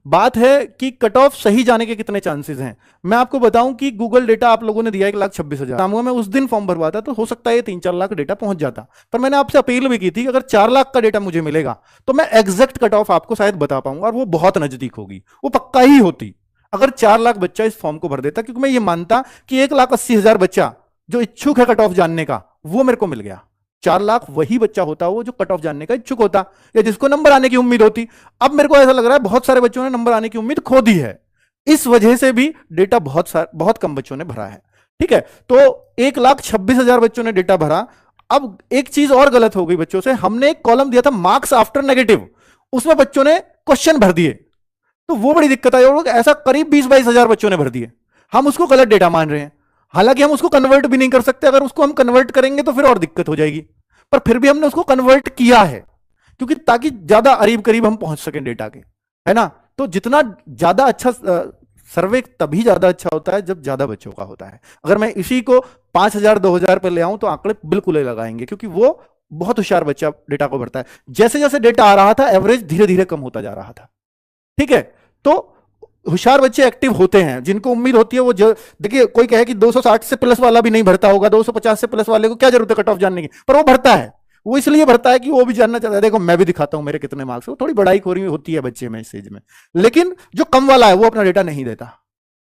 बात है कि कट ऑफ सही जाने के कितने चांसेस हैं। मैं आपको बताऊं कि गूगल डेटा आप लोगों ने दिया 1,26,000, मैं उस दिन फॉर्म भरवाता तो हो सकता है ये 3-4 लाख डेटा पहुंच जाता, पर मैंने आपसे अपील भी की थी कि अगर 4 लाख का डेटा मुझे मिलेगा तो मैं एग्जैक्ट कट ऑफ आपको शायद बता पाऊंगा, और वो बहुत नजदीक होगी, वो पक्का ही होती अगर 4 लाख बच्चा इस फॉर्म को भर देता, क्योंकि मैं ये मानता कि 1,80,000 बच्चा जो इच्छुक है कट ऑफ जानने का वो मेरे को मिल गया। 4 लाख वही बच्चा होता वो जो कट ऑफ जानने का इच्छुक होता या जिसको नंबर आने की उम्मीद होती। अब मेरे को ऐसा लग रहा है बहुत सारे बच्चों ने नंबर आने की उम्मीद खो दी है, इस वजह से भी डेटा बहुत कम बच्चों ने भरा है। ठीक है, तो 1,26,000 बच्चों ने डेटा भरा। अब एक चीज और गलत हो गई बच्चों से, हमने एक कॉलम दिया था मार्क्स आफ्टर नेगेटिव, उसमें बच्चों ने क्वेश्चन भर दिए, तो वो बड़ी दिक्कत आई। और ऐसा करीब 20-22 हजार बच्चों ने भर दिए, हम उसको गलत डेटा मान रहे हैं, हालांकि हम उसको कन्वर्ट भी नहीं कर सकते। अगर उसको हम कन्वर्ट करेंगे तो फिर और दिक्कत हो जाएगी, पर फिर भी हमने उसको कन्वर्ट किया है, क्योंकि ताकि ज्यादा करीब करीब हम पहुंच सकें डेटा के, है ना। तो जितना ज्यादा अच्छा सर्वे तभी ज्यादा अच्छा होता है जब ज्यादा बच्चों का होता है। अगर मैं इसी को 5,000 2,000 पर ले आऊं तो आंकड़े बिल्कुल ही लगाएंगे, क्योंकि वो बहुत होशियार बच्चा डेटा को भरता है। जैसे जैसे डेटा आ रहा था एवरेज धीरे धीरे कम होता जा रहा था। ठीक है, तो होशियार बच्चे एक्टिव होते हैं, जिनको उम्मीद होती है वो देखिए कोई कहे कि 260 से प्लस वाला भी नहीं भरता होगा, 250 से प्लस वाले को क्या जरूरत है कट ऑफ जानने की, पर वो भरता है। वो इसलिए भरता है कि वो भी जानना चाहता है, देखो मैं भी दिखाता हूं मेरे कितने मार्क्स। वो थोड़ी बड़ाई खोरी होती है बच्चे में इस एज में, लेकिन जो कम वाला है वो अपना डेटा नहीं देता,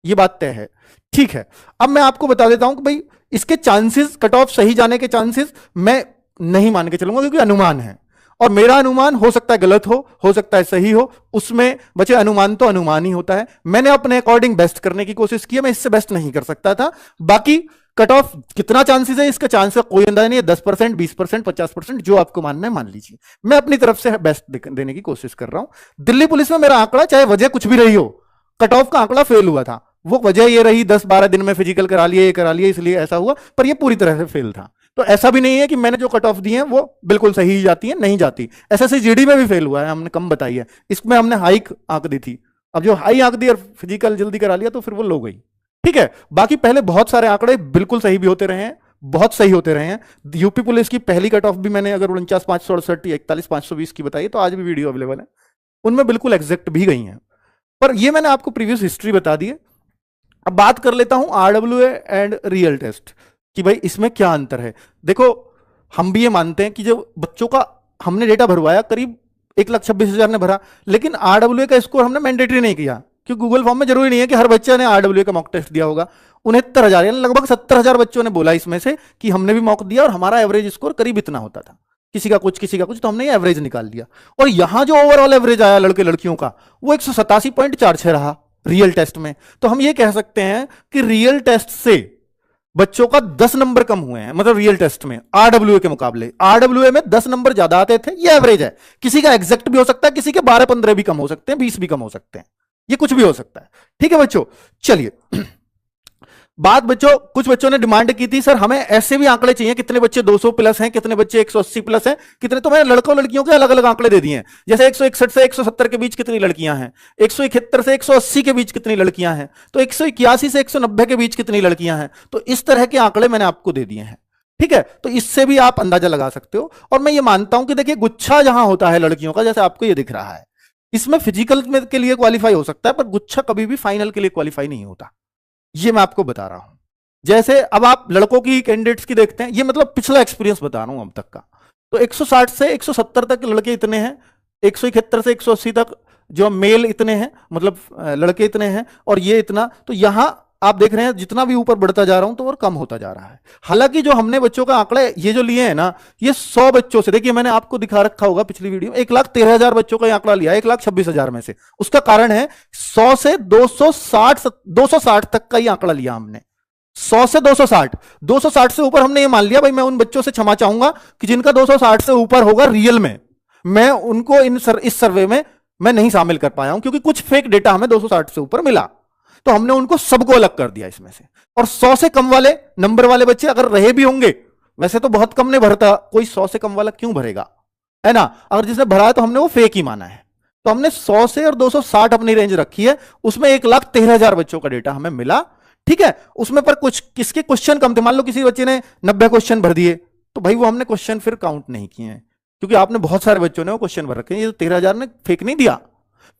ये बात तय है। ठीक है, अब मैं आपको बता देता हूं कि भाई इसके चांसेस, कट ऑफ सही जाने के चांसेस मैं नहीं मान के चलूंगा, क्योंकि अनुमान है, और मेरा अनुमान हो सकता है गलत हो सकता है सही हो। उसमें बच्चे अनुमान तो अनुमान ही होता है। मैंने अपने अकॉर्डिंग बेस्ट करने की कोशिश की है, मैं इससे बेस्ट नहीं कर सकता था। बाकी कट ऑफ कितना चांसेस है, इसका चांस का कोई अंदाजा नहीं है। 10%, 20%, 50%, जो आपको मानना है मान लीजिए। मैं अपनी तरफ से बेस्ट देने की कोशिश कर रहा हूं। दिल्ली पुलिस में मेरा आंकड़ा, चाहे वजह कुछ भी रही हो, कट ऑफ का आंकड़ा फेल हुआ था। वो वजह ये रही 10-12 दिन में फिजिकल करा लिए, ये करा लिए, इसलिए ऐसा हुआ, पर ये पूरी तरह से फेल था। तो ऐसा भी नहीं है कि मैंने जो कट ऑफ दी है वो बिल्कुल सही ही जाती है, नहीं जाती। एसएससी जीडी में भी फेल हुआ है, हमने कम बताई है, इसमें हमने हाई आंक दी थी। अब जो हाई आंक दी और फिजिकल जल्दी करा लिया तो फिर वो लो गई। ठीक है, बाकी पहले बहुत सारे आंकड़े बिल्कुल सही भी होते रहे हैं, बहुत सही होते रहे हैं। यूपी पुलिस की पहली कट ऑफ भी मैंने अगर 49,568 या 41,520 की बताई तो आज भी वीडियो अवेलेबल है, उनमें बिल्कुल एग्जैक्ट भी गई हैं। पर ये मैंने आपको प्रीवियस हिस्ट्री बता दी है। अब बात कर लेता हूं आरडब्ल्यूए एंड रियल टेस्ट कि भाई इसमें क्या अंतर है। देखो, हम भी ये मानते हैं कि जो बच्चों का हमने डेटा भरवाया करीब 1,26,000 ने भरा, लेकिन आरडब्ल्यूए का स्कोर हमने मैंडेटरी नहीं किया, क्योंकि गूगल फॉर्म में जरूरी नहीं है कि हर बच्चे ने आरडब्ल्यूए का मॉक टेस्ट दिया होगा। 69,000 यानी लगभग 70,000 बच्चों ने बोला इसमें से कि हमने भी मॉक दिया और हमारा एवरेज स्कोर करीब इतना होता था, किसी का कुछ, तो हमने ये एवरेज निकाल लिया। और यहां जो ओवरऑल एवरेज आया लड़के लड़कियों का वो 187.46 रहा रियल टेस्ट में। तो हम ये कह सकते हैं कि रियल टेस्ट से बच्चों का 10 नंबर कम हुए हैं, मतलब रियल टेस्ट में आरडब्ल्यूए के मुकाबले। आरडब्ल्यूए में 10 नंबर ज्यादा आते थे, ये एवरेज है। किसी का एग्जैक्ट भी हो सकता है, किसी के 12-15 भी कम हो सकते हैं, 20 भी कम हो सकते हैं, ये कुछ भी हो सकता है। ठीक है बच्चों, चलिए बात बच्चों, कुछ बच्चों ने डिमांड की थी सर हमें ऐसे भी आंकड़े चाहिए, कितने बच्चे 200 प्लस हैं, कितने बच्चे 180 प्लस हैं, कितने। तो मैंने लड़कों लड़कियों के अलग अलग आंकड़े दे दिए हैं। जैसे 161 से 170 के बीच कितनी लड़कियां हैं, 171 से 180 के बीच कितनी लड़कियां हैं, तो 181 से 190 के बीच कितनी लड़कियां हैं। तो इस तरह के आंकड़े मैंने आपको दे दिए हैं। ठीक है, तो इससे भी आप अंदाजा लगा सकते हो। और मैं ये मानता हूं कि देखिए गुच्छा जहां होता है लड़कियों का, जैसे आपको ये दिख रहा है, इसमें फिजिकल के लिए क्वालिफाई हो सकता है, पर गुच्छा कभी भी फाइनल के लिए क्वालिफाई नहीं होता, ये मैं आपको बता रहा हूं। जैसे अब आप लड़कों की कैंडिडेट्स की देखते हैं, ये मतलब पिछला एक्सपीरियंस बता रहा हूं अब तक का। तो 160 से 170 तक लड़के इतने हैं, 171 से 180 तक जो मेल इतने हैं, मतलब लड़के इतने हैं, और ये इतना। तो यहां आप देख रहे हैं जितना भी ऊपर बढ़ता जा रहा हूं तो और कम होता जा रहा है। हालांकि जो हमने बच्चों का आंकड़े ये जो लिए हैं ना, ये 100 बच्चों से, देखिए मैंने आपको दिखा रखा होगा पिछली वीडियो में, 1,13,000 बच्चों का आंकड़ा लिया, 1,26,000 में से। उसका कारण है 100 से 260 तक का ही आंकड़ा लिया हमने, 100 से 260 से ऊपर हमने ये मान लिया भाई मैं उन बच्चों से क्षमा चाहूंगा कि जिनका 260 से ऊपर होगा रियल में, मैं उनको इस सर्वे में मैं नहीं शामिल कर पाया हूं, क्योंकि कुछ फेक डेटा हमें 260 से ऊपर मिला, तो हमने उनको सबको अलग कर दिया इसमें से। और 100 से कम वाले नंबर वाले बच्चे अगर रहे भी होंगे, वैसे तो बहुत कम ने भरता, कोई 100 से कम वाला क्यों भरेगा, है ना। अगर जिसने भरा है तो हमने वो फेक ही माना है। तो हमने 100 से और 260 अपनी रेंज रखी है, उसमें 1,13,000 बच्चों का डेटा हमें मिला। ठीक है, उसमें पर कुछ किसके क्वेश्चन कम थे, मान लो किसी बच्चे ने 90 क्वेश्चन भर दिए, तो भाई वो हमने क्वेश्चन फिर काउंट नहीं किए हैं, क्योंकि आपने बहुत सारे बच्चों ने वो क्वेश्चन भर रखे हैं, ये तो 13,000 ने फेक नहीं दिया।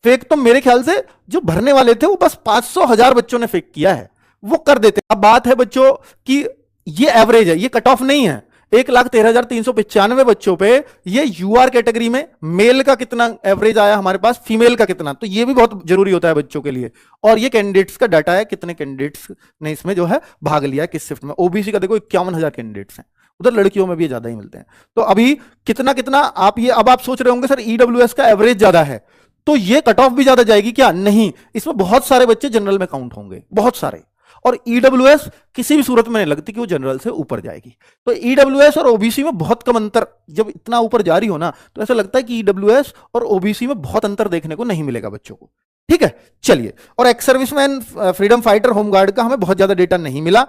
फेक तो मेरे ख्याल से जो भरने वाले थे वो बस 500,000 बच्चों ने फेक किया है, वो कर देते। अब बात है बच्चों की ये एवरेज है, ये कट ऑफ नहीं है। 1,13,395 बच्चों पे ये यूआर कैटेगरी में मेल का कितना एवरेज आया हमारे पास, फीमेल का कितना, तो ये भी बहुत जरूरी होता है बच्चों के लिए। और ये कैंडिडेट्स का डाटा है, कितने कैंडिडेट्स ने इसमें जो है भाग लिया है किस शिफ्ट में। ओबीसी का देखो 51,000 कैंडिडेट्स हैं, उधर लड़कियों में भी ज्यादा ही मिलते हैं। तो अभी कितना कितना आप ये, अब आप सोच रहे होंगे सर ईडब्ल्यूएस का एवरेज ज्यादा है तो ये कट ऑफ भी ज्यादा जाएगी क्या? नहीं, इसमें बहुत सारे बच्चे जनरल में काउंट होंगे, बहुत सारे। और ईडब्ल्यूएस किसी भी सूरत में नहीं लगती कि वो जनरल से ऊपर जाएगी। तो ईडब्ल्यूएस और ओबीसी में बहुत कम अंतर, जब इतना ऊपर जा रही हो ना तो ऐसा लगता है कि ईडब्ल्यूएस और ओबीसी में बहुत अंतर देखने को नहीं मिलेगा बच्चों को। ठीक है, चलिए। और ex serviceman, freedom fighter, home guard का हमें बहुत ज्यादा डेटा नहीं मिला।